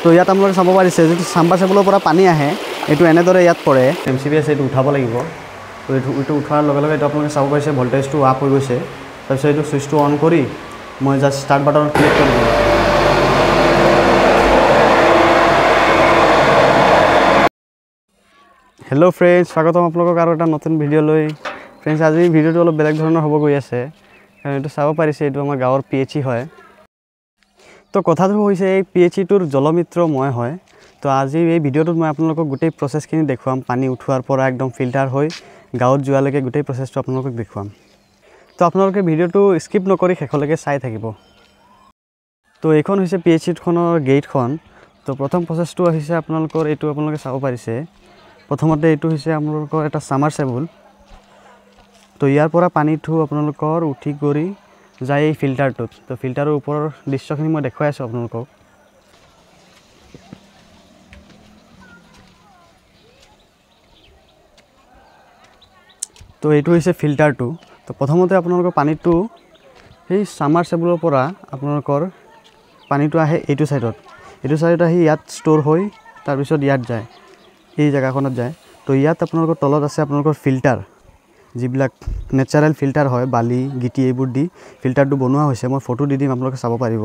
তো ইয়াত আপোনালোকে চাব পাৰিছে যিটো সাবমাৰ্চিবলৰ পৰা পানী আহে এইটো এনেদৰে ইয়াত পৰে এমচিবি আছে এইটো উঠাব লাগিব তো এইটো উঠাৰ লগে লগে এইটো আপোনালোকে চাব পাৰিছে ভল্টেজটো আপ হৈ গৈছে তাৰপিছত এইটো ছুইচটো অন কৰি মই জাষ্ট ষ্টাৰ্ট বাটনত ক্লিক কৰি দিম হেল্ল' ফ্ৰেণ্ডছ স্বাগতম আপোনালোকক আৰু এটা নতুন ভিডিঅ' লৈ ফ্ৰেণ্ডছ আজি ভিডিঅ'টো অলপ বেলেগ ধৰণৰ হ'ব গৈ আছে কাৰণ এইটো চাব পাৰিছে এইটো আমাৰ গাঁৱৰ পিএইচই হয় তো কথাটো হৈছে এই পিএইচইটোৰ জলমিত্ৰ মই হয় তো আজি এই ভিডিঅ'টোত মই আপোনালোকক গোটেই প্ৰচেছখিনি দেখুৱাম পানী উঠোৱাৰ পৰা একদম ফিল্টাৰ হৈ গাঁৱত যোৱালৈকে গোটেই প্ৰচেছটো আপোনালোকক দেখুৱাম তো আপোনালোকে ভিডিঅ'টো স্কিপ নকৰি শেষলৈকে চাই থাকিব তো এইখন হৈছে পিএইচইখনৰ গেটখন তো প্ৰথম প্ৰচেছটো হৈছে আপোনালোকৰ এইটো আপোনালোকে চাব পাৰিছে প্ৰথমতে এইটো হৈছে আপোনালোকৰ এটা সাবমাৰ্চিবল তো ইয়াৰ পৰা পানীটো আপোনালোকৰ উঠি কৰি যায় এই ফিল্টাৰটোত তো ফিল্টাৰৰ ওপৰৰ দৃশ্যখিনি মই দেখুৱাই আছোঁ আপোনালোকক তো এইটো হৈছে ফিল্টাৰটো তো প্ৰথমতে আপোনালোকৰ পানীটো সেই সাবমাৰ্চিবলৰ পৰা আপোনালোকৰ পানীটো আহে এইটো সাইডত আহি ইয়াত ষ্ট'ৰ হৈ তাৰপিছত ইয়াত যায় এই জায়গাখনত যায় তো ইয়াত আপোনালোকৰ তলত আছে আপোনালোকৰ ফিল্টাৰ যিবিলাক নেচাৰেল ফিল্টাৰ হয় বালি গিটি এইবোৰ দি ফিল্টাৰটো বনোৱা হৈছে মই ফটো দি দিম আপোনালোকে চাব পাৰিব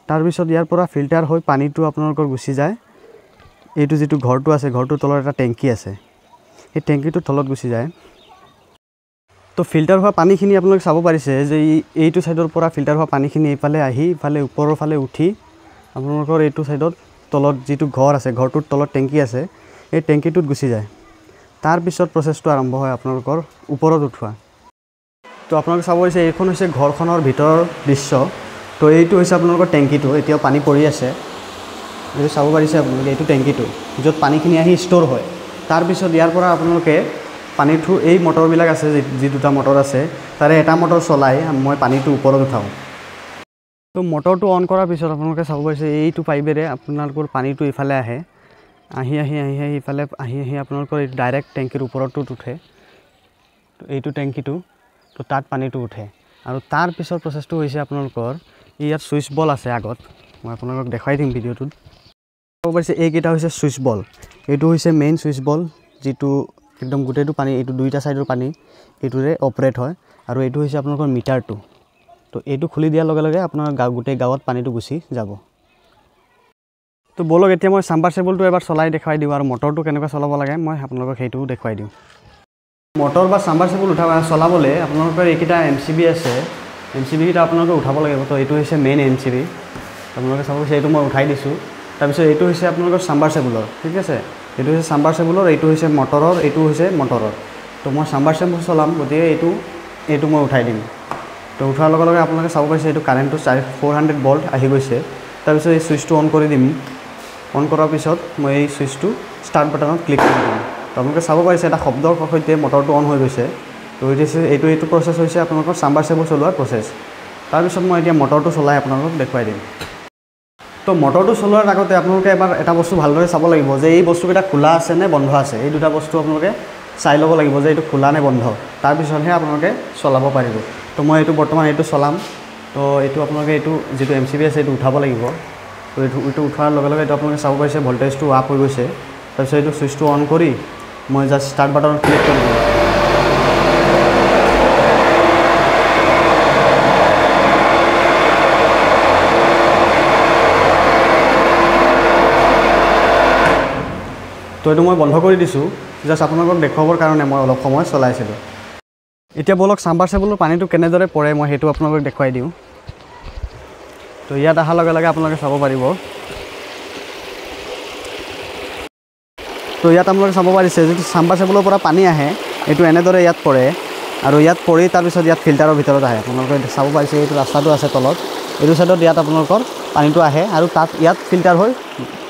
তাৰপিছত ইয়াৰ পৰা ফিল্টাৰ হৈ পানীটো আপোনালোকৰ গুচি যায় এইটো যিটো ঘৰটো আছে ঘৰটোৰ তলত এটা টেংকি আছে এই টেংকিটোৰ তলত গুচি যায় তো ফিল্টাৰ হোৱা পানীখিনি আপোনালোকে চাব পাৰিছে যে এইটো সাইডৰ পৰা ফিল্টাৰ হোৱা পানীখিনি এইফালে আহি ইফালে ওপৰৰ ফালে উঠি আপোনালোকৰ এইটো সাইডত তলত যিটো ঘৰ আছে ঘৰটোৰ তলত টেংকি আছে এই টেংকিটোত গুচি যায় তাৰপিছত প্ৰচেছটো আৰম্ভ হয় আপোনালোকৰ ওপৰত উঠোৱা তো আপোনালোকে চাব পাৰিছে এইখন হৈছে ঘৰখনৰ ভিতৰৰ দৃশ্য তো এইটো হৈছে আপোনালোকৰ টেংকিটো এতিয়াও পানী পৰি আছে এইটো চাব পাৰিছে আপোনালোকে এইটো টেংকিটো য'ত পানীখিনি আহি ষ্ট'ৰ হয় তাৰপিছত ইয়াৰ পৰা আপোনালোকে পানীটো এই মটৰবিলাক আছে যি দুটা মটৰ আছে তাৰে এটা মটৰ চলাই মই পানীটো ওপৰত উঠাওঁ তো মটৰটো অন কৰাৰ পিছত আপোনালোকে চাব পাৰিছে এইটো পাইপেৰে আপোনালোকৰ পানীটো ইফালে আহে আহি ইফালে আহি আপোনালোকৰ এই ডাইৰেক্ট টেংকিৰ ওপৰটোত উঠে তো এইটো টেংকিটো তো তাত পানীটো উঠে আৰু তাৰ পিছৰ প্ৰচেছটো হৈছে আপোনালোকৰ ইয়াত ছুইচ বল আছে আগত মই আপোনালোকক দেখুৱাই দিম ভিডিঅ'টোত চাব পাৰিছে এইকেইটা হৈছে ছুইচ বল এইটো হৈছে মেইন ছুইচ বল যিটো একদম গোটেইটো পানী এইটো দুইটা সাইডৰ পানী এইটোৰে অপাৰেট হয় আৰু এইটো হৈছে আপোনালোকৰ মিটাৰটো তো এইটো খুলি দিয়াৰ লগে লগে আপোনাৰ গোটেই গাঁৱত পানীটো গুচি যাব তো বলক এতিয়া মই সাবমাৰ্চিবলটো এবাৰ চলাই দেখুৱাই দিওঁ আৰু মটৰটো কেনেকৈ চলাব লাগে মই আপোনালোকক সেইটোও দেখুৱাই দিওঁ মটৰ বা সাবমাৰ্চিবল চলাবলৈ আপোনালোকৰ এইকেইটা এমচিবি আছে এমচিবিকেইটা আপোনালোকে উঠাব লাগিব তো এইটো হৈছে মেইন এমচিবি আপোনালোকে চাব পাৰিছে এইটো মই উঠাই দিছোঁ তাৰপিছত এইটো হৈছে আপোনালোকৰ সাবমাৰ্চিবলৰ ঠিক আছে এইটো হৈছে সাবমাৰ্চিবলৰ এইটো হৈছে মটৰৰ এইটো হৈছে মটৰৰ তো মই সাবমাৰ্চিবল চলাম গতিকে এইটো মই উঠাই দিম তো উঠাৰ লগে লগে আপোনালোকে চাব পাৰিছে এইটো কাৰেণ্টটো 400 ভল্ট আহি গৈছে তাৰপিছত এই ছুইচটো অন কৰি দিম অন কৰাৰ পিছত মই এই ছুইচটো ষ্টাৰ্ট বাটনত ক্লিক কৰি দিম তো আপোনালোকে চাব পাৰিছে এটা শব্দৰ সৈতে মটৰটো অন হৈ গৈছে তো এইটো প্ৰচেছ হৈছে আপোনালোকৰ সাবমাৰ্চিবল চলোৱাৰ প্ৰচেছ তাৰপিছত মই এতিয়া মটৰটো চলাই আপোনালোকক দেখুৱাই দিম তো মটৰটো চলোৱাৰ আগতে আপোনালোকে এবাৰ এটা বস্তু ভালদৰে চাব লাগিব যে এই বস্তুকেইটা খোলা আছে নে বন্ধ আছে এই দুটা বস্তু আপোনালোকে চাই ল'ব লাগিব যে এইটো খোলা নে বন্ধ তাৰপিছতহে আপোনালোকে চলাব পাৰিব তো মই এইটো বৰ্তমান এইটো চলাম তো এইটো আপোনালোকে এইটো যিটো এমচিবি আছে এইটো উঠাব লাগিব তো এইটো উঠাৰ লগে লগে এইটো আপোনালোকে চাব পাৰিছে ভল্টেজটো আপ হৈ গৈছে তাৰপিছত এইটো ছুইচটো অন কৰি মই জাষ্ট ষ্টাৰ্ট বাটনত ক্লিক কৰি দিম তো এইটো মই বন্ধ কৰি দিছোঁ জাষ্ট আপোনালোকক দেখুৱাবৰ কাৰণে মই অলপ সময় চলাইছিলোঁ এতিয়া বলক সাবমাৰ্চিবলৰ পানীটো কেনেদৰে পৰে মই সেইটো আপোনালোকক দেখুৱাই দিওঁ তো ইয়াত অহাৰ লগে লগে আপোনালোকে চাব পাৰিব তো ইয়াত আপোনালোকে চাব পাৰিছে যিটো সাবমাৰ্চিবলৰ পৰা পানী আহে এইটো এনেদৰে ইয়াত পৰে আৰু ইয়াত পৰি তাৰপিছত ইয়াত ফিল্টাৰৰ ভিতৰত আহে আপোনালোকে চাব পাৰিছে এইটো ৰাস্তাটো আছে তলত এইটো সাইডত ইয়াত আপোনালোকৰ পানীটো আহে আৰু ইয়াত ফিল্টাৰ হৈ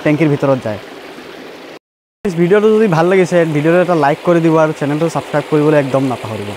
টেংকিৰ ভিতৰত যায় ভিডিঅ'টো যদি ভাল লাগিছে ভিডিঅ'টো এটা লাইক কৰি দিব আৰু চেনেলটো ছাবস্ক্ৰাইব কৰিবলৈ একদম নাপাহৰিব